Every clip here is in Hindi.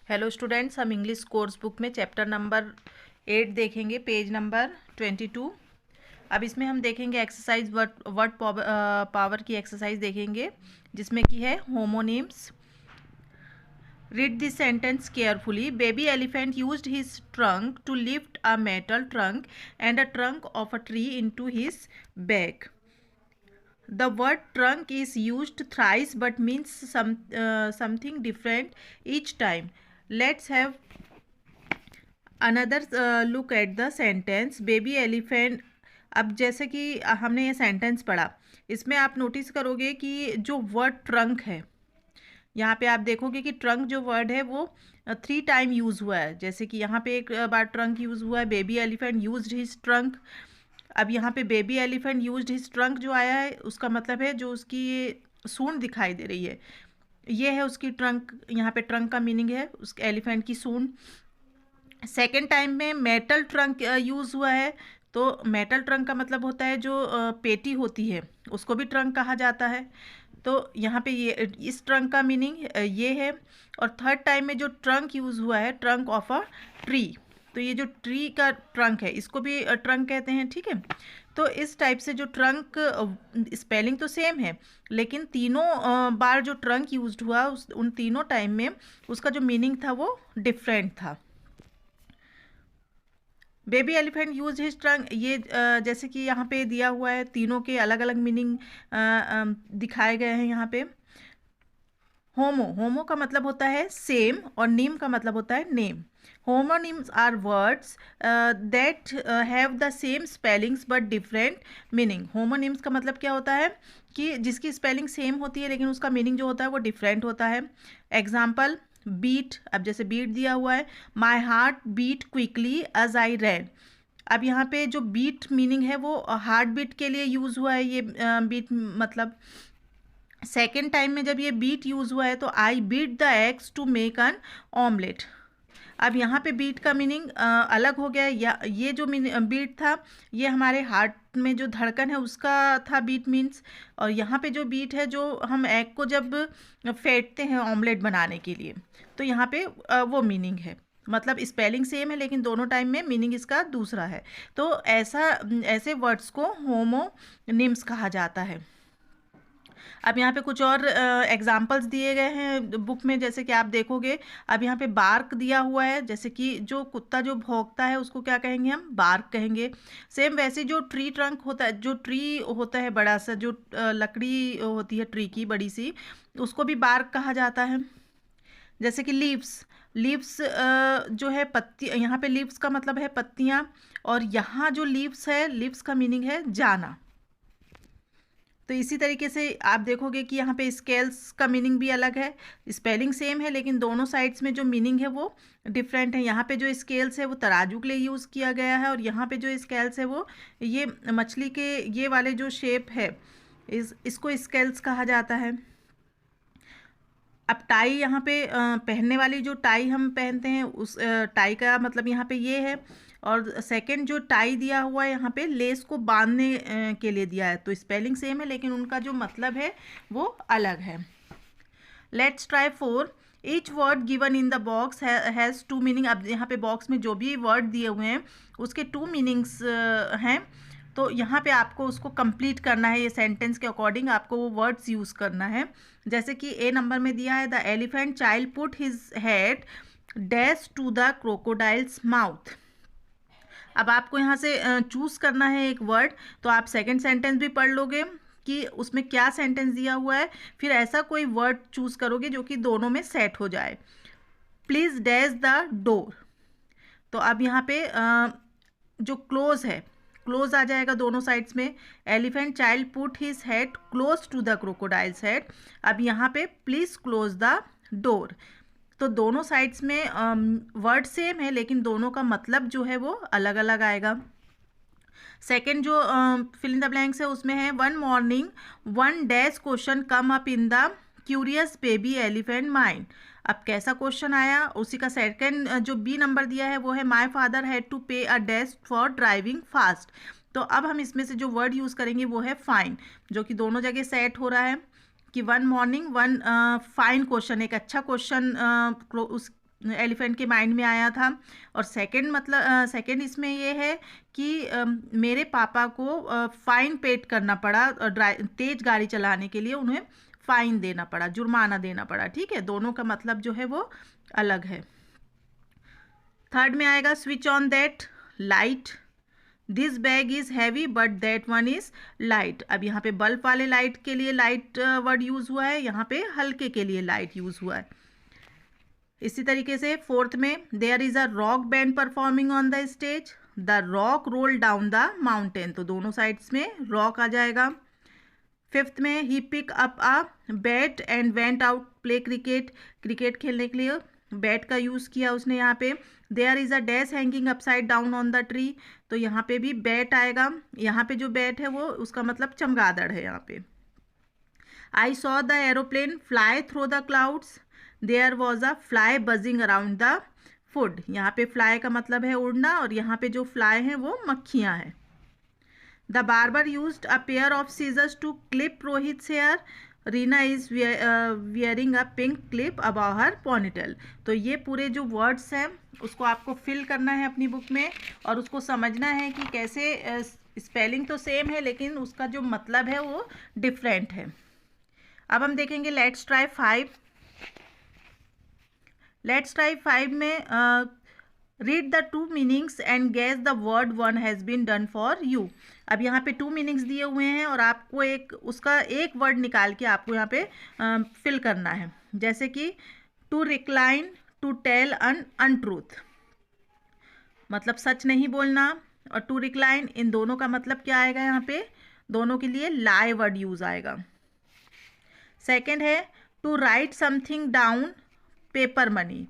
हेलो स्टूडेंट्स, हम इंग्लिश कोर्स बुक में चैप्टर नंबर 8 देखेंगे, पेज नंबर 22। अब इसमें हम देखेंगे एक्सरसाइज वर्ड पावर की एक्सरसाइज देखेंगे, जिसमें की है homonyms. Read this sentence carefully. Baby elephant used his trunk to lift a metal trunk and a trunk of a tree into his bag. The word trunk is used thrice but means something different each time. Let's have another look at the sentence. Baby elephant. अब जैसे कि हमने ये सेंटेंस पढ़ा, इसमें आप नोटिस करोगे कि जो वर्ड ट्रंक है, यहाँ पे आप देखोगे कि ट्रंक जो वर्ड है वो 3 टाइम यूज़ हुआ है। जैसे कि यहाँ पे एक बार ट्रंक यूज़ हुआ है, baby elephant used his trunk. अब यहाँ पे baby elephant used his trunk जो आया है, उसका मतलब है जो उसकी ये सूंड दिखाई दे रही है, ये है उसकी ट्रंक। यहाँ पे ट्रंक का मीनिंग है उसके एलिफेंट की सूंड। सेकेंड टाइम में मेटल ट्रंक यूज़ हुआ है, तो मेटल ट्रंक का मतलब होता है जो पेटी होती है, उसको भी ट्रंक कहा जाता है। तो यहाँ पे ये इस ट्रंक का मीनिंग ये है। और थर्ड टाइम में जो ट्रंक यूज़ हुआ है, ट्रंक ऑफ अ ट्री, तो ये जो ट्री का ट्रंक है इसको भी ट्रंक कहते हैं, ठीक है। तो इस टाइप से जो ट्रंक, स्पेलिंग तो सेम है लेकिन तीनों बार जो ट्रंक यूज्ड हुआ उन तीनों टाइम में उसका जो मीनिंग था वो डिफरेंट था। Baby elephant use his trunk, ये जैसे कि यहाँ पे दिया हुआ है, तीनों के अलग अलग मीनिंग दिखाए गए हैं यहाँ पे। होमो का मतलब होता है सेम और नीम का मतलब होता है name. Homonyms are words that have the same spellings but different meaning. Homonyms का मतलब क्या होता है कि जिसकी स्पेलिंग सेम होती है लेकिन उसका मीनिंग जो होता है वो डिफरेंट होता है। Example, beat. अब जैसे बीट दिया हुआ है, my heart beat quickly as I ran. अब यहाँ पे जो बीट मीनिंग है वो हार्ट बीट के लिए यूज़ हुआ है, ये बीट मतलब सेकेंड टाइम में जब ये बीट यूज़ हुआ है तो I beat the eggs to make an omelette. अब यहाँ पे बीट का मीनिंग अलग हो गया, या ये जो बीट था ये हमारे हार्ट में जो धड़कन है उसका था बीट मीन्स। और यहाँ पे जो बीट है जो हम एग को जब फेंटते हैं ऑमलेट बनाने के लिए, तो यहाँ पे वो मीनिंग है। मतलब स्पेलिंग सेम है लेकिन दोनों टाइम में मीनिंग इसका दूसरा है। तो ऐसे वर्ड्स को होमोनिम्स कहा जाता है। अब यहाँ पे कुछ और एग्जाम्पल्स दिए गए हैं बुक में, जैसे कि आप देखोगे। अब यहाँ पे बार्क दिया हुआ है, जैसे कि जो कुत्ता जो भौंकता है उसको क्या कहेंगे, हम बार्क कहेंगे। सेम वैसे जो ट्री ट्रंक होता है, जो ट्री होता है बड़ा सा, जो लकड़ी होती है ट्री की बड़ी सी, उसको भी बार्क कहा जाता है। जैसे कि लीव्स, लीव्स जो है पत्ती, यहाँ पे लीव्स का मतलब है पत्तियाँ, और यहाँ जो लीव्स है, लीव्स का मीनिंग है जाना। तो इसी तरीके से आप देखोगे कि यहाँ पे स्केल्स का मीनिंग भी अलग है, स्पेलिंग सेम है लेकिन दोनों साइड्स में जो मीनिंग है वो डिफरेंट है। यहाँ पे जो स्केल्स है वो तराजू के लिए यूज़ किया गया है, और यहाँ पे जो स्केल्स है वो ये मछली के ये वाले जो शेप है इसको स्केल्स कहा जाता है। अब टाई, यहाँ पे पहनने वाली जो टाई हम पहनते हैं उस टाई का मतलब यहाँ पे ये है। और सेकंड जो टाई दिया हुआ है यहाँ पे लेस को बांधने के लिए दिया है, तो स्पेलिंग सेम है लेकिन उनका जो मतलब है वो अलग है। Let's try 4। Each word given in the box has 2 meaning. अब यहाँ पे बॉक्स में जो भी वर्ड दिए हुए हैं उसके 2 मीनिंग्स हैं, तो यहाँ पे आपको उसको कंप्लीट करना है। ये सेंटेंस के अकॉर्डिंग आपको वो वर्ड्स यूज़ करना है। जैसे कि ए नंबर में दिया है, the elephant child put his head dash to the crocodile's mouth. अब आपको यहाँ से चूज़ करना है एक वर्ड, तो आप सेकंड सेंटेंस भी पढ़ लोगे कि उसमें क्या सेंटेंस दिया हुआ है, फिर ऐसा कोई वर्ड चूज़ करोगे जो कि दोनों में सेट हो जाए। प्लीज़ डैश द डोर, तो अब यहाँ पे जो क्लोज है, क्लोज आ जाएगा दोनों साइड्स में। Elephant child put his head close to the crocodile's head, अब यहाँ पे प्लीज़ क्लोज द डोर। तो दोनों साइड्स में वर्ड सेम है लेकिन दोनों का मतलब जो है वो अलग अलग आएगा। सेकेंड जो फिल इन द ब्लैंक्स है उसमें है, one morning one dash question come up in the curious baby elephant mind. अब कैसा क्वेश्चन आया, उसी का सेकेंड जो बी नंबर दिया है वो है, माई फादर हैड टू पे a dash for driving fast. तो अब हम इसमें से जो वर्ड यूज़ करेंगे वो है फाइन, जो कि दोनों जगह सेट हो रहा है कि one morning one fine question, एक अच्छा क्वेश्चन उस एलिफेंट के माइंड में आया था। और सेकंड इसमें ये है कि मेरे पापा को फाइन पेड करना पड़ा, तेज गाड़ी चलाने के लिए उन्हें फाइन देना पड़ा, जुर्माना देना पड़ा। ठीक है, दोनों का मतलब जो है वो अलग है। थर्ड में आएगा switch on that light, this bag is heavy but that one is light. अब यहाँ पे बल्ब वाले लाइट के लिए लाइट वर्ड यूज हुआ है, यहाँ पे हल्के के लिए लाइट यूज हुआ है। इसी तरीके से फोर्थ में there is a rock band performing on the stage, the rock roll down the mountain, तो दोनों साइड्स में रॉक आ जाएगा। फिफ्थ में he pick up a bat and went out play cricket, cricket खेलने के लिए बैट का यूज़ किया उसने यहाँ पे। There is a dash hanging upside down on the tree, तो यहाँ पे भी बैट आएगा। यहाँ पे जो बैट है वो उसका मतलब चमगादड़ है यहाँ पे। I saw the aeroplane fly through the clouds, there was a fly buzzing around the food, यहाँ पे फ्लाई का मतलब है उड़ना और यहाँ पे जो फ्लाई है वो मक्खियाँ हैं। The barber used a pair of scissors to clip Rohit's hair, Reena is wearing a pink clip above her ponytail. तो ये पूरे जो वर्ड्स हैं उसको आपको फिल करना है अपनी बुक में और उसको समझना है कि कैसे स्पेलिंग तो सेम है लेकिन उसका जो मतलब है वो डिफरेंट है। अब हम देखेंगे लेट्स ट्राई 5। लेट्स ट्राई 5 में read the 2 meanings and guess the word one has been done for you. अब यहाँ पे 2 मीनिंग्स दिए हुए हैं और आपको उसका एक वर्ड निकाल के आपको यहाँ पे फिल करना है। जैसे कि to recline, to tell an untruth, मतलब सच नहीं बोलना, और टू रिक्लाइन इन दोनों का मतलब क्या आएगा, यहाँ पे दोनों के लिए लाई वर्ड यूज आएगा। सेकेंड है to write something down, paper money,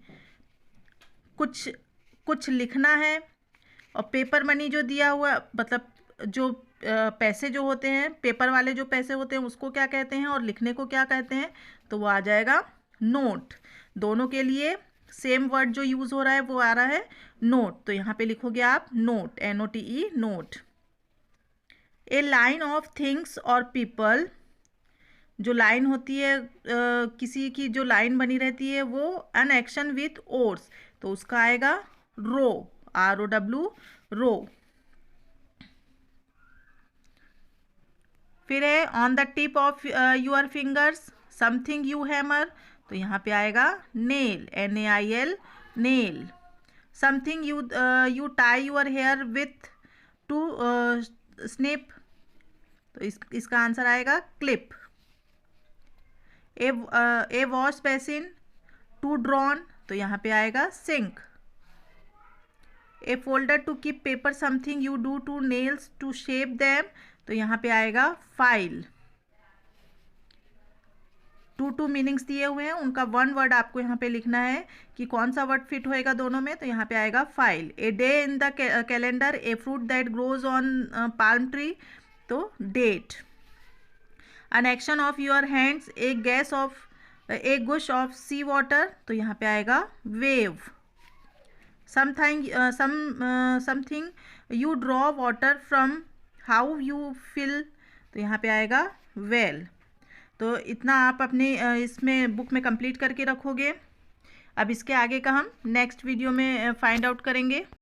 कुछ लिखना है। और पेपर मनी जो दिया हुआ मतलब जो पैसे जो होते हैं, पेपर वाले जो पैसे होते हैं उसको क्या कहते हैं और लिखने को क्या कहते हैं, तो वो आ जाएगा नोट। दोनों के लिए सेम वर्ड जो यूज़ हो रहा है वो आ रहा है नोट, तो यहाँ पे लिखोगे आप note, NOTE, note. A line of things और पीपल, जो लाइन होती है किसी की जो लाइन बनी रहती है वो एन एक्शन विथ ओर्स, तो उसका आएगा रो, ROW, रो। फिर है on the tip of your fingers something you hammer, तो यहाँ पे आएगा nail, NAIL, nail. Something you tie your hair with to snip, तो इसका आंसर आएगा clip. A wash basin, to drown, तो यहाँ पे आएगा sink. A folder to keep paper something you do to nails to shape them, तो यहाँ पे आएगा फाइल। टू मीनिंग्स दिए हुए हैं, उनका वन वर्ड आपको यहाँ पे लिखना है कि कौन सा वर्ड फिट होएगा दोनों में, तो यहाँ पे आएगा file. A day in the calendar, a fruit that grows on palm tree, तो date. An action of your hands, a gush of sea water, तो यहाँ पे आएगा wave. Something you draw water from, how you fill, तो यहाँ पे आएगा वेल। तो इतना आप अपने इसमें बुक में कंप्लीट करके रखोगे। अब इसके आगे का हम नेक्स्ट वीडियो में फाइंड आउट करेंगे।